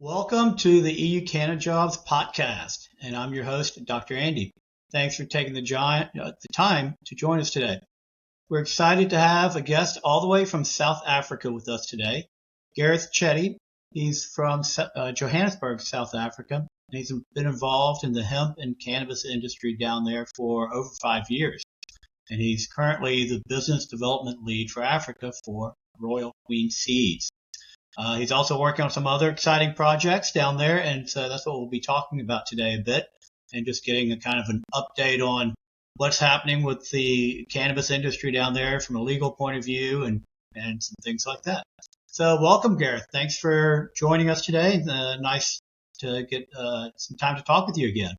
Welcome to the EUCannaJobs Potcast, and I'm your host, Dr. Andy. Thanks for taking the time to join us today. We're excited to have a guest all the way from South Africa with us today, Gareth Chetty. He's from Johannesburg, South Africa, and he's been involved in the hemp and cannabis industry down there for over 5 years. And he's currently the business development lead for Africa for Royal Queen Seeds. He's also working on some other exciting projects down there, and so that's what we'll be talking about today a bit, and just getting a kind of an update on what's happening with the cannabis industry down there from a legal point of view and some things like that. So welcome, Gareth. Thanks for joining us today. Nice to get some time to talk with you again.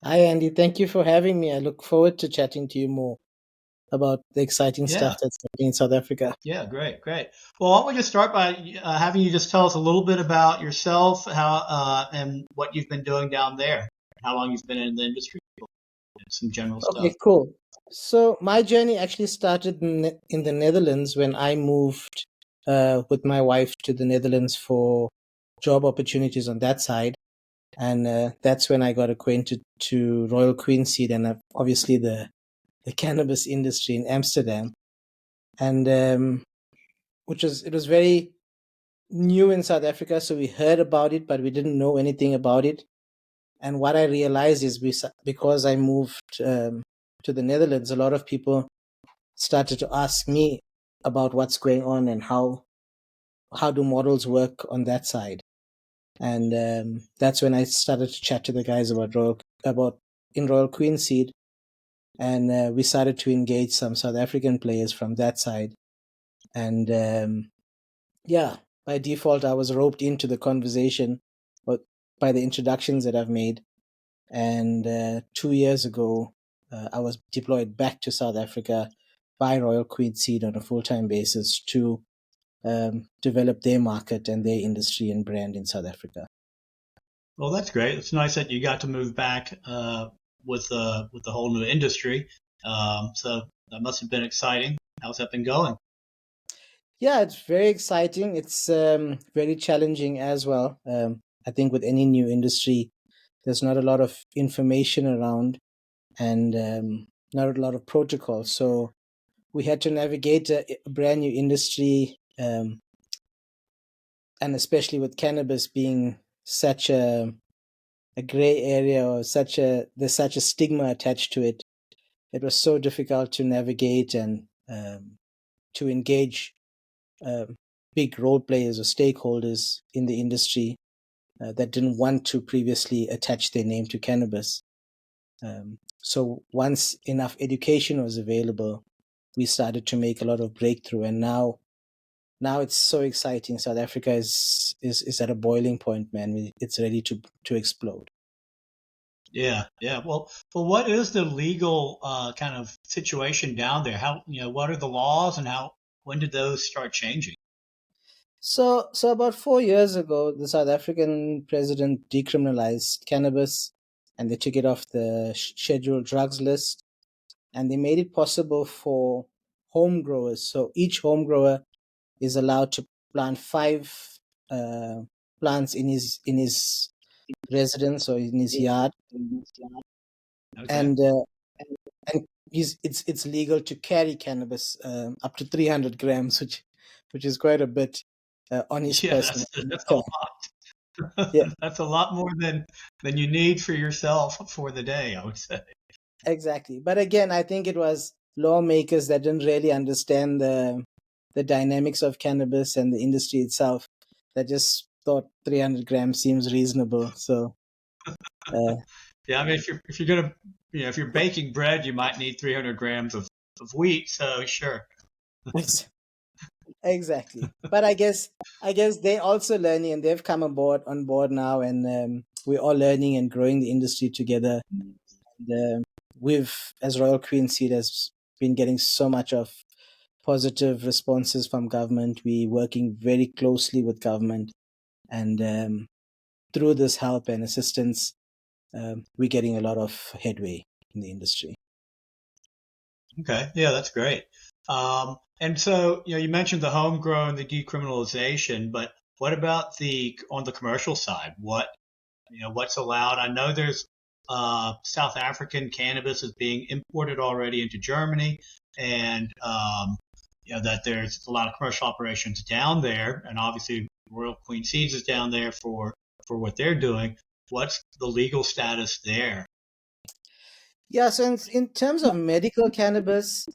Hi, Andy. Thank you for having me. I look forward to chatting to you more about the exciting stuff that's happening in South Africa. Yeah, great. Well, why don't we just start by having you just tell us a little bit about yourself, how and what you've been doing down there, how long you've been in the industry, some general stuff. Okay, cool. So my journey actually started in the Netherlands when I moved with my wife to the Netherlands for job opportunities on that side. And that's when I got acquainted to Royal Queen Seed and obviously the cannabis industry in Amsterdam. And it was very new in South Africa, so we heard about it, but we didn't know anything about it. And what I realized is because I moved to the Netherlands, a lot of people started to ask me about what's going on and how do models work on that side. And that's when I started to chat to the guys about Royal Queen Seed, and we started to engage some South African players from that side. And by default, I was roped into the conversation by the introductions that I've made. And 2 years ago, I was deployed back to South Africa by Royal Queen Seed on a full-time basis to develop their market and their industry and brand in South Africa. Well, that's great. It's nice that you got to move back with the whole new industry. So that must have been exciting. How's that been going? Yeah, it's very exciting. It's very challenging as well. I think with any new industry, there's not a lot of information around and not a lot of protocol. So we had to navigate a brand new industry, and especially with cannabis being such a gray area, or there's such a stigma attached to it. It was so difficult to navigate and to engage big role players or stakeholders in the industry that didn't want to previously attach their name to cannabis. So once enough education was available, we started to make a lot of breakthrough, and now it's so exciting. South Africa is at a boiling point, man. It's ready to explode. Yeah. Well, what is the legal kind of situation down there? What are the laws and when did those start changing? So about 4 years ago, the South African president decriminalized cannabis, and they took it off the scheduled drugs list, and they made it possible for home growers. So each home grower is allowed to plant 5 plants in his residence or in his yard, Okay. and it's legal to carry cannabis up to 300 grams, which is quite a bit on his person. That's a lot. Yeah. That's a lot more than you need for yourself for the day, I would say. Exactly. But again, I think it was lawmakers that didn't really understand the dynamics of cannabis and the industry itself, that just thought 300 grams seems reasonable. So Yeah, I mean, if you're gonna, if you're baking bread, you might need 300 grams of wheat. So sure. Exactly. But I guess they're also learning, and they've come on board now, and we're all learning and growing the industry together. And we've, as Royal Queen Seed, has been getting so much of positive responses from government. We're working very closely with government, and through this help and assistance, we're getting a lot of headway in the industry. Okay, yeah, that's great. And so, you mentioned the homegrown, the decriminalization, but What about on the commercial side? What's allowed? I know there's South African cannabis is being imported already into Germany, and that there's a lot of commercial operations down there, and obviously Royal Queen Seeds is down there for what they're doing. What's the legal status there? Yeah, so in terms of medical cannabis,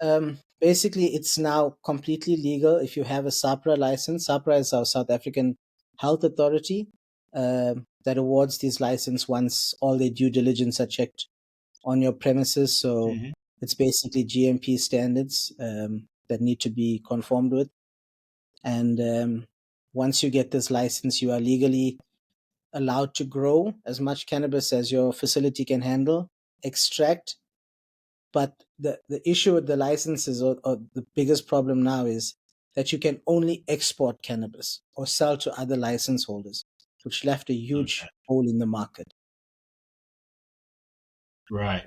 basically it's now completely legal if you have a SAPRA license. SAPRA is our South African Health Authority that awards these license once all the due diligence are checked on your premises. So Mm-hmm. it's basically GMP standards that need to be conformed with. And once you get this license, you are legally allowed to grow as much cannabis as your facility can handle, extract. But the issue with the licenses, or the biggest problem now, is that you can only export cannabis or sell to other license holders, which left a huge Okay. hole in the market. Right.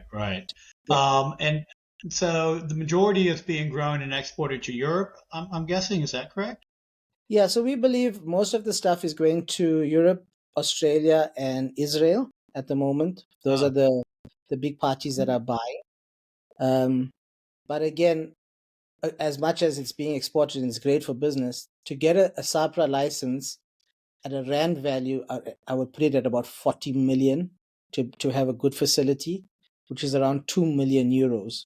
Yeah. And so the majority is being grown and exported to Europe. I'm guessing. Is that correct? Yeah, so we believe most of the stuff is going to Europe, Australia, and Israel at the moment. Those Oh, are the big parties that are buying. But again, as much as it's being exported and it's great for business, to get a SAPRA license at a rand value, I would put it at about 40 million to have a good facility, which is around 2 million euros,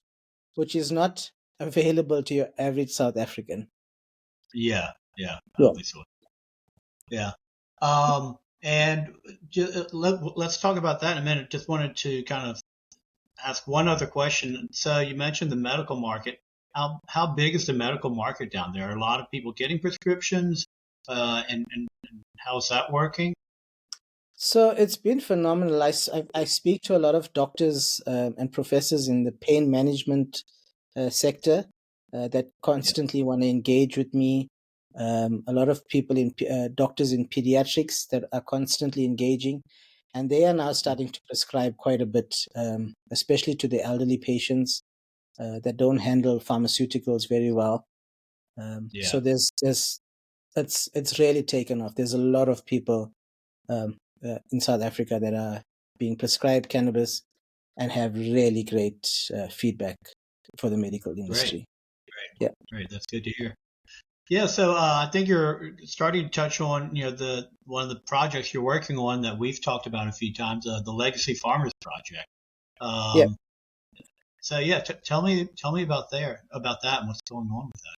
which is not available to your average South African. yeah. I Yeah. believe so. Yeah. And let's talk about that in a minute. Just wanted to kind of ask one other question. So you mentioned the medical market. How big is the medical market down there? Are a lot of people getting prescriptions? And how's that working? So it's been phenomenal. I speak to a lot of doctors and professors in the pain management sector that Yeah. constantly want to engage with me. A lot of people doctors in pediatrics that are constantly engaging, and they are now starting to prescribe quite a bit, especially to the elderly patients that don't handle pharmaceuticals very well. Yeah. So it's really taken off. There's a lot of people um, in South Africa that are being prescribed cannabis and have really great feedback for the medical Great. industry. Yeah. Great. That's good to hear. Yeah, so I think you're starting to touch on, the one of the projects you're working on that we've talked about a few times, the Legacy Farmers project. Yeah. Um, so yeah, tell me about that and what's going on with that.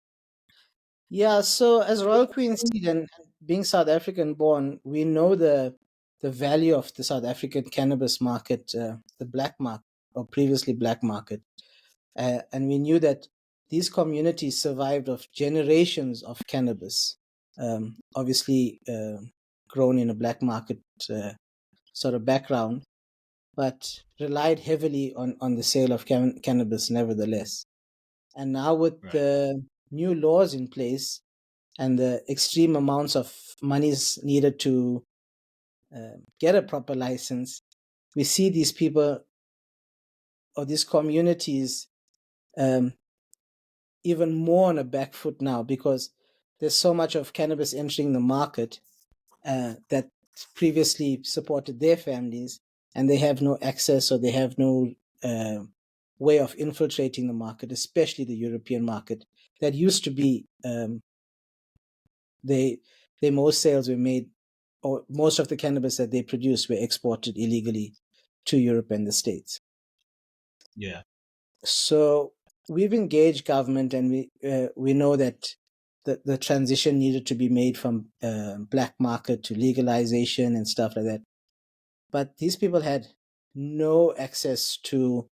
Yeah. So as Royal Queen Seed and being South African born, we know the value of the South African cannabis market, the black market, or previously black market. And we knew that these communities survived of generations of cannabis, obviously grown in a black market sort of background, but relied heavily on the sale of cannabis nevertheless. And now with Right. the new laws in place and the extreme amounts of monies needed to get a proper license, we see these people or these communities um, even more on a back foot now because there's so much of cannabis entering the market that previously supported their families, and they have no access or they have no uh, way of infiltrating the market, especially the European market. That used to be they their most sales were made, or most of the cannabis that they produced were exported illegally to Europe and the States. Yeah. So we've engaged government, and we know that the transition needed to be made from black market to legalization and stuff like that. But these people had no access to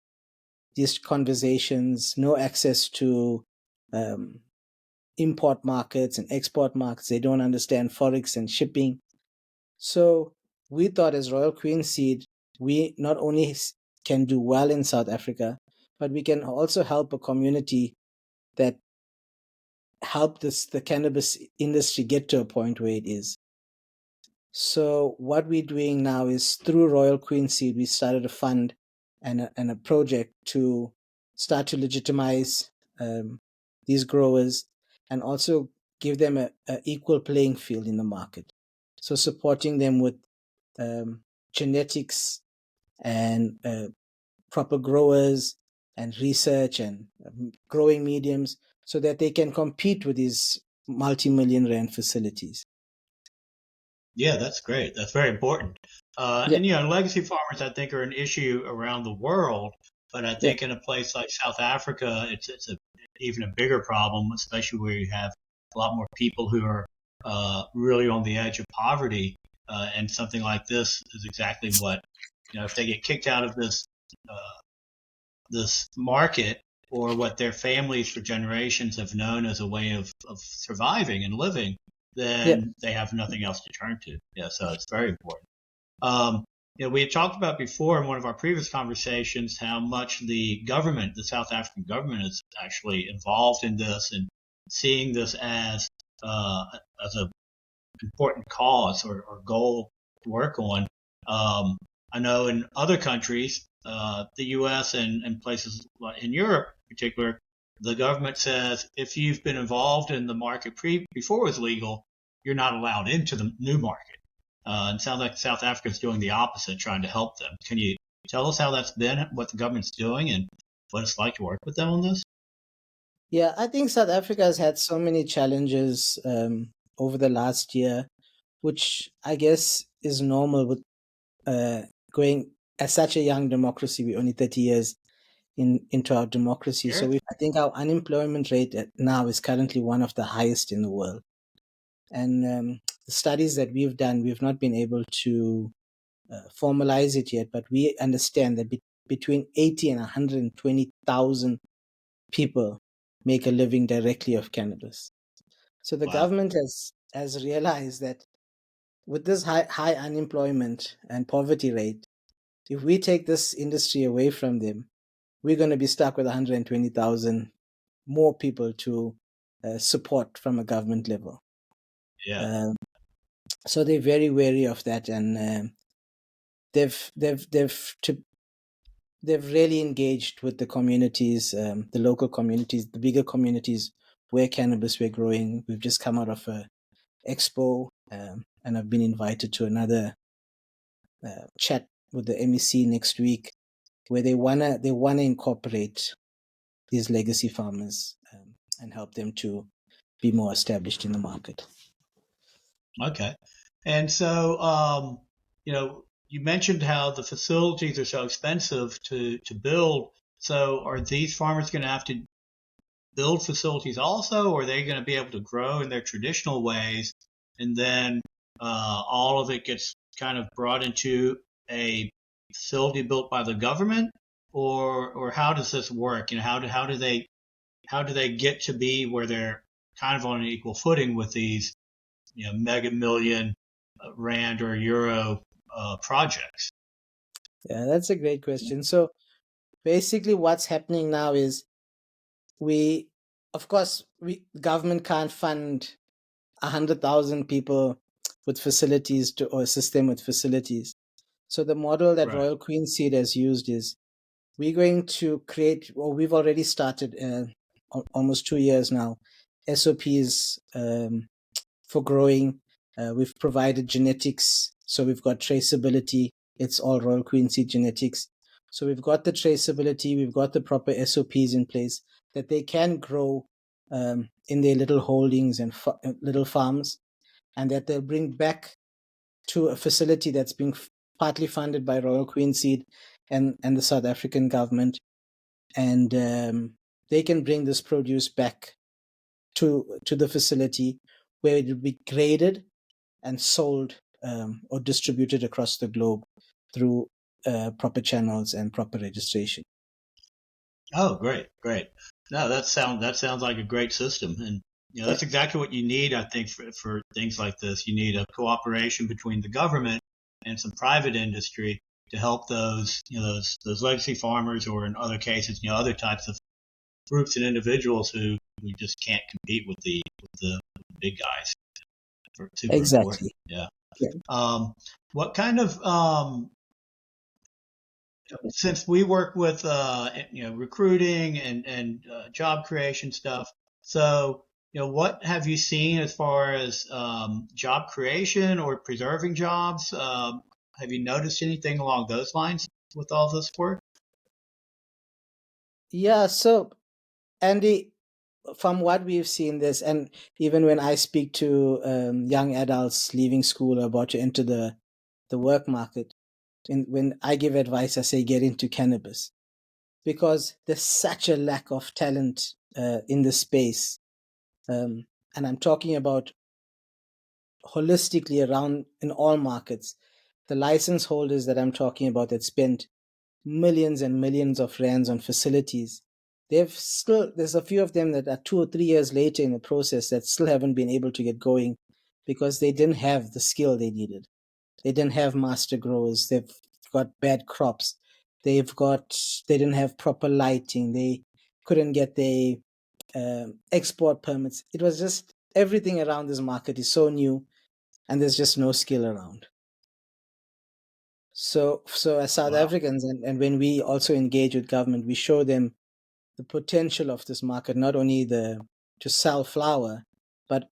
these conversations, no access to um, import markets and export markets. They don't understand forex and shipping. So we thought, as Royal Queen Seed, we not only can do well in South Africa, but we can also help a community that helped the cannabis industry get to a point where it is. So what we're doing now is, through Royal Queen Seed, we started a fund and a project to start to legitimize these growers and also give them a equal playing field in the market. So supporting them with genetics and proper growers and research and growing mediums so that they can compete with these multi-million rand facilities. Yeah, that's great. That's very important. Yeah, And legacy farmers, I think, are an issue around the world, but I yeah, think in a place like South Africa, it's even a bigger problem, especially where you have a lot more people who are really on the edge of poverty. And something like this is exactly what, if they get kicked out of uh, this market, or what their families for generations have known as a way of surviving and living, yeah, then they have nothing else to turn to. Yeah, so it's very important. Um, we had talked about before in one of our previous conversations how much the government, the South African government, is actually involved in this and seeing this uh, as a important cause or goal to work on. Um, I know in other countries, the U.S. and places in Europe in particular, the government says if you've been involved in the market before it was legal, you're not allowed into the new market. And it sounds like South Africa is doing the opposite, trying to help them. Can you tell us how that's been, what the government's doing, and what it's like to work with them on this? yeah. I think South Africa has had so many challenges over the last year, which I guess is normal with uh, going as such a young democracy. We're only 30 years into our democracy. So Sure. I think our unemployment rate now is currently one of the highest in the world. And the studies that we've done, we've not been able to formalize it yet, but we understand that between 80 and 120,000 people make a living directly of cannabis. So the Wow. government has realized that with this high unemployment and poverty rate, if we take this industry away from them, we're going to be stuck with 120,000 more people to support from a government level. Yeah. Um, so they're very wary of that, and they've they've they've to, they've really engaged with the communities, the local communities, the bigger communities where cannabis we're growing. We've just come out of a expo, and I've been invited to another chat with the MEC next week, where they wanna incorporate these legacy farmers and help them to be more established in the market. Okay. And so, you mentioned how the facilities are so expensive to build. So are these farmers going to have to build facilities also, or are they going to be able to grow in their traditional ways? And then all of it gets kind of brought into a facility built by the government, or how does this work? How do they get to be where they're kind of on an equal footing with these mega million rand or euro projects? Yeah, that's a great question. So basically, what's happening now is we, of course, we government can't fund 100,000 people with facilities to or a system with facilities. So the model that Right. Royal Queen Seed has used is we're going to create, or we've already started almost 2 years now, SOPs for growing. We've provided genetics, so we've got traceability. It's all Royal Queen Seed genetics. So we've got the traceability, we've got the proper SOPs in place that they can grow in their little holdings and little farms, and that they'll bring back to a facility that's being partly funded by Royal Queen Seed and the South African government, and they can bring this produce back to the facility where it will be graded and sold or distributed across the globe through proper channels and proper registration. Oh, great, great. No, that sounds like a great system, and Yeah, that's exactly what you need, I think, for things like this. You need a cooperation between the government and some private industry to help those legacy farmers, or in other cases, other types of groups and individuals who just can't compete with the big guys. Super important. exactly. Yeah. Yeah. What kind of since we work with recruiting and job creation stuff, so what have you seen as far as job creation or preserving jobs? Have you noticed anything along those lines with all this work? Yeah, so Andy, from what we've seen this, and even when I speak to young adults leaving school or about to enter the work market, and when I give advice, I say get into cannabis because there's such a lack of talent in the space. And I'm talking about holistically around in all markets. The license holders that I'm talking about that spent millions and millions of rands on facilities, there's a few of them that are 2 or 3 years later in the process that still haven't been able to get going because they didn't have the skill they needed. They didn't have master growers. They've got bad crops. They didn't have proper lighting. They couldn't get their export permits. It was just everything around this market is so new, and there's just no skill around. So as South Wow. Africans, and when we also engage with government, we show them the potential of this market, not only to sell flower, but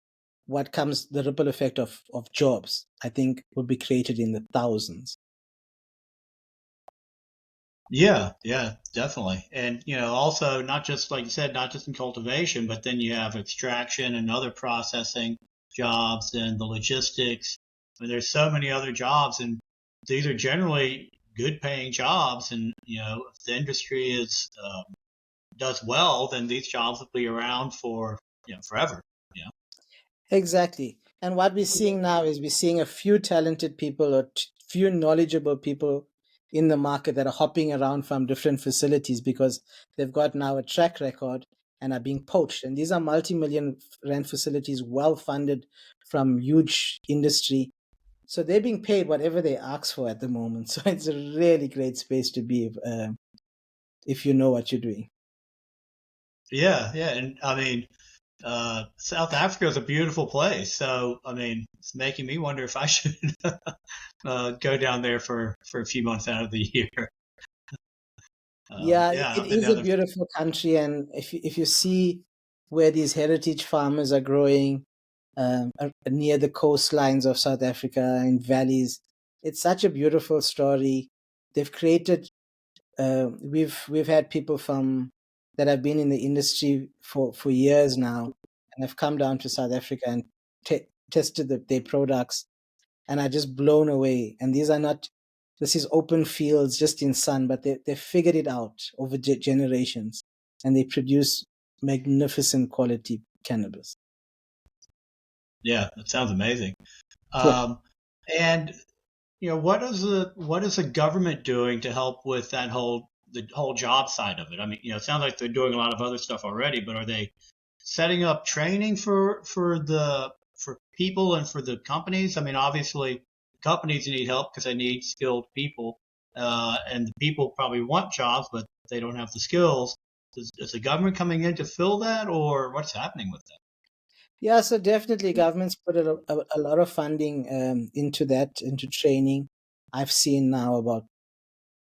what comes, the ripple effect of jobs, I think would be created in the thousands. Yeah, yeah, definitely. And, also not just like you said, not just in cultivation, but then you have extraction and other processing jobs and the logistics. I mean, there's so many other jobs, and these are generally good paying jobs. And, if the industry does well, then these jobs will be around for, forever. Yeah. Exactly. And what we're seeing now is we're seeing a few talented people or few knowledgeable people in the market that are hopping around from different facilities because they've got now a track record and are being poached. And these are multi-million rand facilities, well funded from huge industry. So they're being paid whatever they ask for at the moment. So it's a really great space to be if you know what you're doing. Yeah, yeah. And I mean, South Africa is a beautiful place. So, I mean, it's making me wonder if I should go down there for a few months out of the year. Yeah, Yeah, it I've been is a down there. beautiful country, and if you see where these heritage farmers are growing near the coastlines of South Africa in valleys, it's such a beautiful story. They've created. We've had people from that have been in the industry for years now, and have come down to South Africa and tested their products, and are just blown away. And these are not, this is open fields just in sun, but they figured it out over generations, and they produce magnificent quality cannabis. Yeah, that sounds amazing. Yeah. Um, and what is the government doing to help with the whole job side of it? I mean, it sounds like they're doing a lot of other stuff already, but are they setting up training for people and for the companies? I mean, obviously, companies need help because they need skilled people, and the people probably want jobs, but they don't have the skills. Is the government coming in to fill that, or what's happening with that? Yeah, so definitely governments put a lot of funding into that, into training. I've seen now about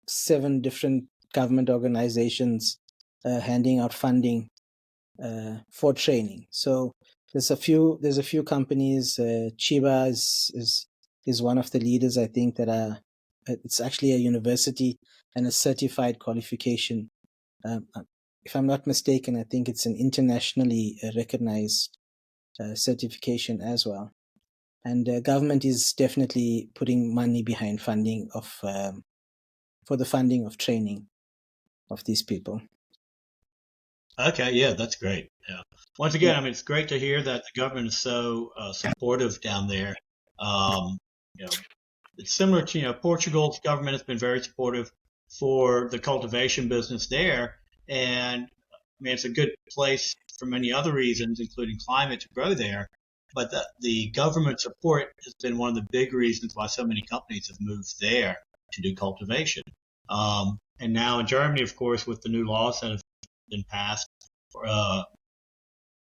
7 different government organizations handing out funding for training. So there's a few companies. Chiba is one of the leaders. I think that are. It's actually a university and a certified qualification. If I'm not mistaken, I think it's an internationally recognized certification as well. And government is definitely putting money behind funding of for the funding of training of these people. Okay, yeah, that's great. Yeah. Once Yeah. again, I mean, it's great to hear that the government is so supportive down there. Um, you know, it's similar to, Portugal's government has been very supportive for the cultivation business there, and I mean, it's a good place for many other reasons, including climate, to grow there. But the government support has been one of the big reasons why so many companies have moved there to do cultivation. And now in Germany, of course, with the new laws that have been passed, uh,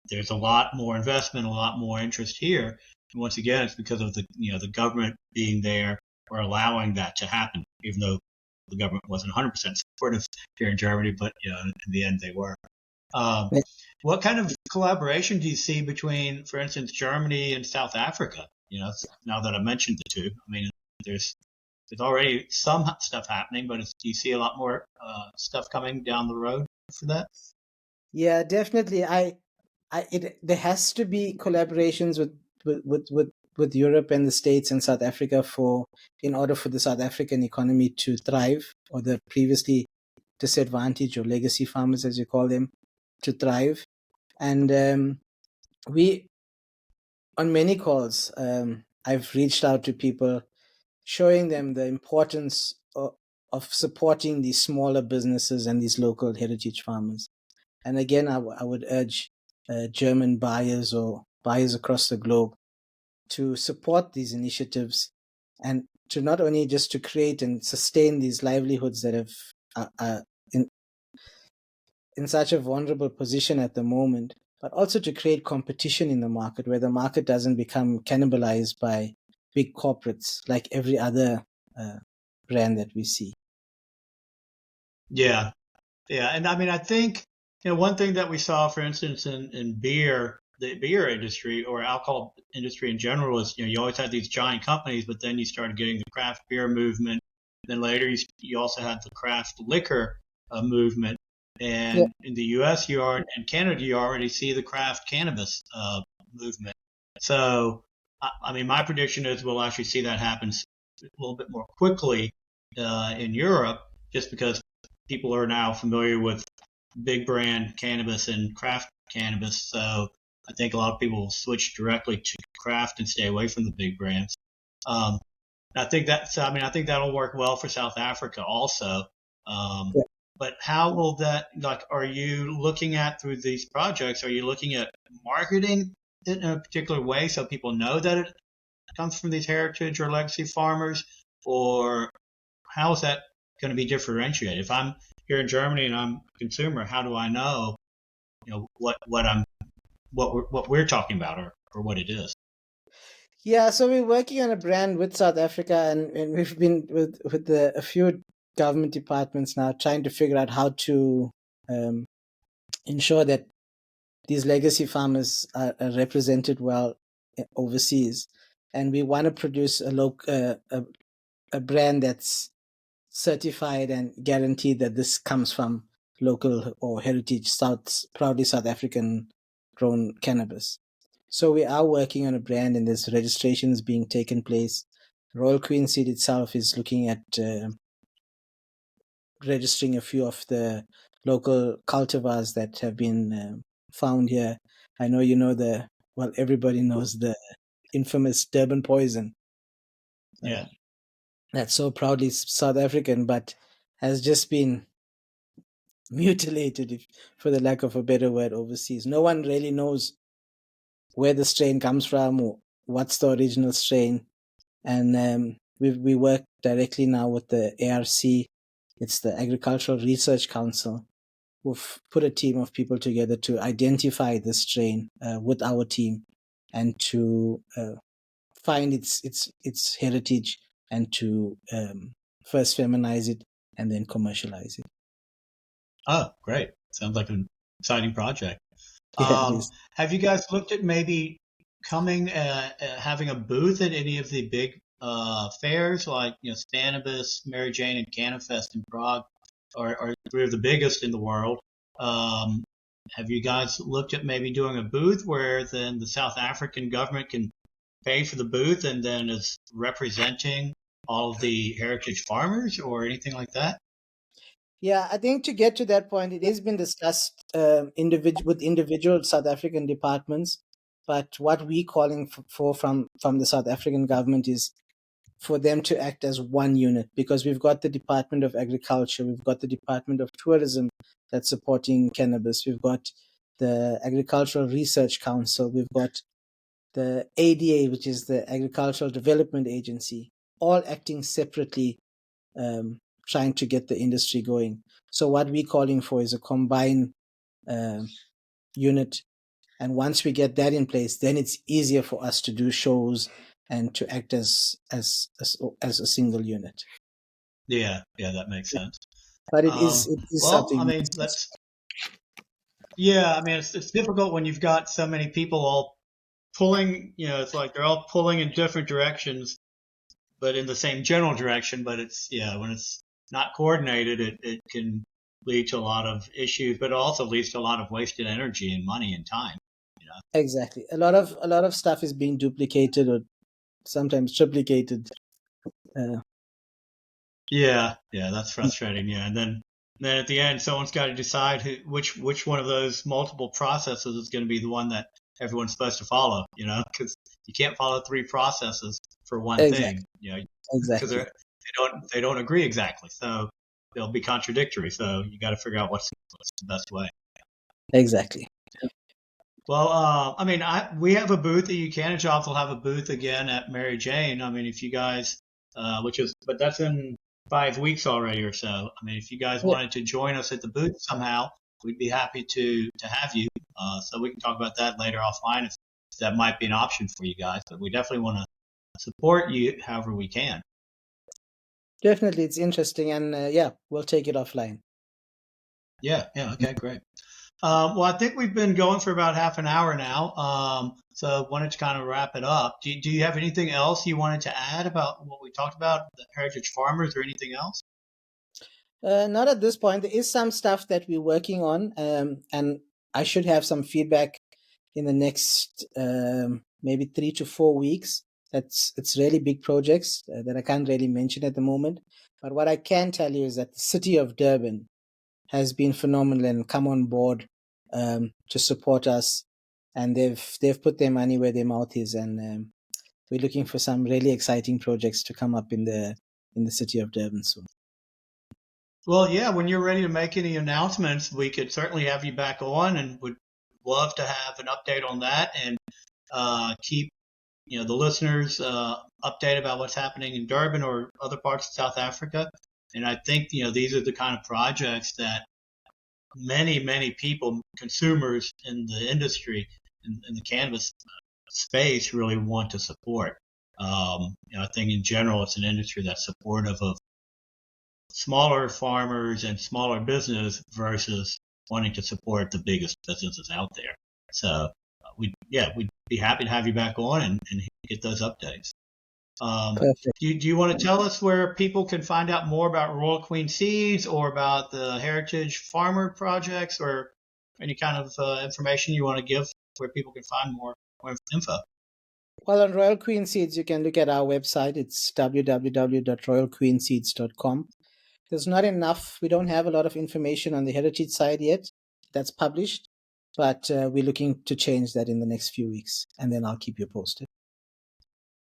there's a lot more investment, a lot more interest here. And once again, it's because of the government being there or allowing that to happen, even though the government wasn't 100% supportive here in Germany, but in the end they were. Um, What kind of collaboration do you see between, for instance, Germany and South Africa? Now that I mentioned the two, I mean, there's already some stuff happening, but do you see a lot more stuff coming down the road for that? Yeah, definitely. There has to be collaborations with Europe and the States and South Africa in order for the South African economy to thrive, or the previously disadvantaged or legacy farmers, as you call them, to thrive. And we, on many calls, I've reached out to people, showing them the importance of supporting these smaller businesses and these local heritage farmers. And again, I would urge German buyers or buyers across the globe to support these initiatives, and to not only just to create and sustain these livelihoods that are in such a vulnerable position at the moment, but also to create competition in the market, where the market doesn't become cannibalized by big corporates like every other brand that we see. Yeah, and I mean, I think one thing that we saw, for instance, in beer, the beer industry or alcohol industry in general, is you always had these giant companies, but then you started getting the craft beer movement. Then later, you also had the craft liquor movement. And Yeah. in the U.S., in Canada, you already see the craft cannabis movement. So, I mean, my prediction is we'll actually see that happen a little bit more quickly in Europe, just because people are now familiar with big brand cannabis and craft cannabis. So I think a lot of people will switch directly to craft and stay away from the big brands. Um, I think that'll work well for South Africa also. Um, Yeah. but how will that, like, are you looking at through these projects, are you looking at marketing it in a particular way so people know that it comes from these heritage or legacy farmers? Or how is that going to be differentiated? If I'm here in Germany and I'm a consumer, how do I know, what we're talking about, or what it is? Yeah, so we're working on a brand with South Africa, and we've been with a few government departments now, trying to figure out how to um, ensure that these legacy farmers are represented well overseas. And we want to produce a brand that's certified and guaranteed that this comes from local or heritage proudly South African grown cannabis. So we are working on a brand, and there's registrations being taken place. Royal Queen Seed itself is looking at registering a few of the local cultivars that have been found here. I know everybody knows the infamous Durban poison. Yeah. That's so proudly South African, but has just been mutilated, for the lack of a better word, overseas. No one really knows where the strain comes from or what's the original strain. And we work directly now with the ARC. It's the Agricultural Research Council. We've put a team of people together to identify the strain with our team, and to find its heritage, and to first feminize it and then commercialize it. Oh, great. Sounds like an exciting project. Yeah, it is. Have you guys looked at maybe having a booth at any of the big fairs, like Cannabis, Mary Jane, and CannaFest in Prague, are three of the biggest in the world? Um, have you guys looked at maybe doing a booth where then the South African government can pay for the booth and then is representing all of the heritage farmers or anything like that? Yeah, I think to get to that point, it has been discussed with individual South African departments. But what we're calling for from the South African government is for them to act as one unit, because we've got the Department of Agriculture, we've got the Department of Tourism that's supporting cannabis, we've got the Agricultural Research Council, we've got the ADA, which is the Agricultural Development Agency, all acting separately, trying to get the industry going. So what we're calling for is a combined unit. And once we get that in place, then it's easier for us to do shows and to act as a single unit. Yeah, that makes sense. But it is Well, something I we mean, discuss. Yeah, I mean, it's difficult when you've got so many people all pulling, it's like they're all pulling in different directions, but in the same general direction. But when it's not coordinated, it can lead to a lot of issues, but it also leads to a lot of wasted energy and money and time. Exactly. A lot of stuff is being duplicated or sometimes triplicated. Uh, Yeah, that's frustrating. Yeah, and then at the end, someone's got to decide which one of those multiple processes is going to be the one that everyone's supposed to follow. Because you can't follow three processes for one thing. exactly. Because Exactly. they don't agree exactly, so they'll be contradictory. So you got to figure out what's the best way. Exactly. Well, I mean, we have a booth at EUCannaJobs. Will have a booth again at Mary Jane. I mean, if you guys, but that's in 5 weeks already or so. I mean, if you guys Yeah, wanted to join us at the booth somehow, we'd be happy to have you. So we can talk about that later offline if that might be an option for you guys. But we definitely want to support you however we can. definitely. It's interesting. And yeah, we'll take it offline. Yeah. Okay, great. Well, I think we've been going for about half an hour now. So wanted to kind of wrap it up. Do you have anything else you wanted to add about what we talked about, the heritage farmers, or anything else? Not at this point. There is some stuff that we're working on, and I should have some feedback in the next maybe 3 to 4 weeks. It's really big projects that I can't really mention at the moment. But what I can tell you is that the city of Durban has been phenomenal and come on board to support us, and they've put their money where their mouth is, and we're looking for some really exciting projects to come up in the city of Durban soon. Well, yeah, when you're ready to make any announcements, we could certainly have you back on, and would love to have an update on that and keep the listeners updated about what's happening in Durban or other parts of South Africa. And I think these are the kind of projects that many people, consumers in the industry, in the cannabis space, really want to support. I think in general, it's an industry that's supportive of smaller farmers and smaller business versus wanting to support the biggest businesses out there. So we'd be happy to have you back on and get those updates. Perfect. Do you want to tell us where people can find out more about Royal Queen Seeds or about the Heritage Farmer projects or any kind of information you want to give where people can find more info? Well, on Royal Queen Seeds, you can look at our website. It's www.royalqueenseeds.com. There's not enough. We don't have a lot of information on the heritage side yet that's published, but we're looking to change that in the next few weeks, and then I'll keep you posted.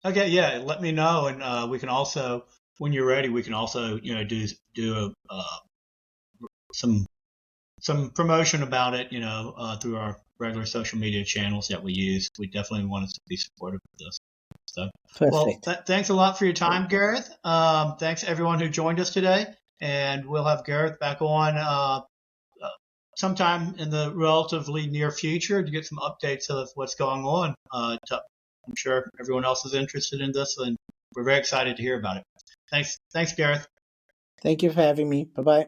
Okay, yeah, let me know, and we can also, when you're ready, we can also do some promotion about it, through our regular social media channels that we use. We definitely want to be supportive of this. So, well, Perfect. thanks a lot for your time, Gareth. Thanks everyone who joined us today, and we'll have Gareth back on sometime in the relatively near future to get some updates of what's going on. I'm sure everyone else is interested in this, and we're very excited to hear about it. Thanks, Gareth. Thank you for having me. Bye bye.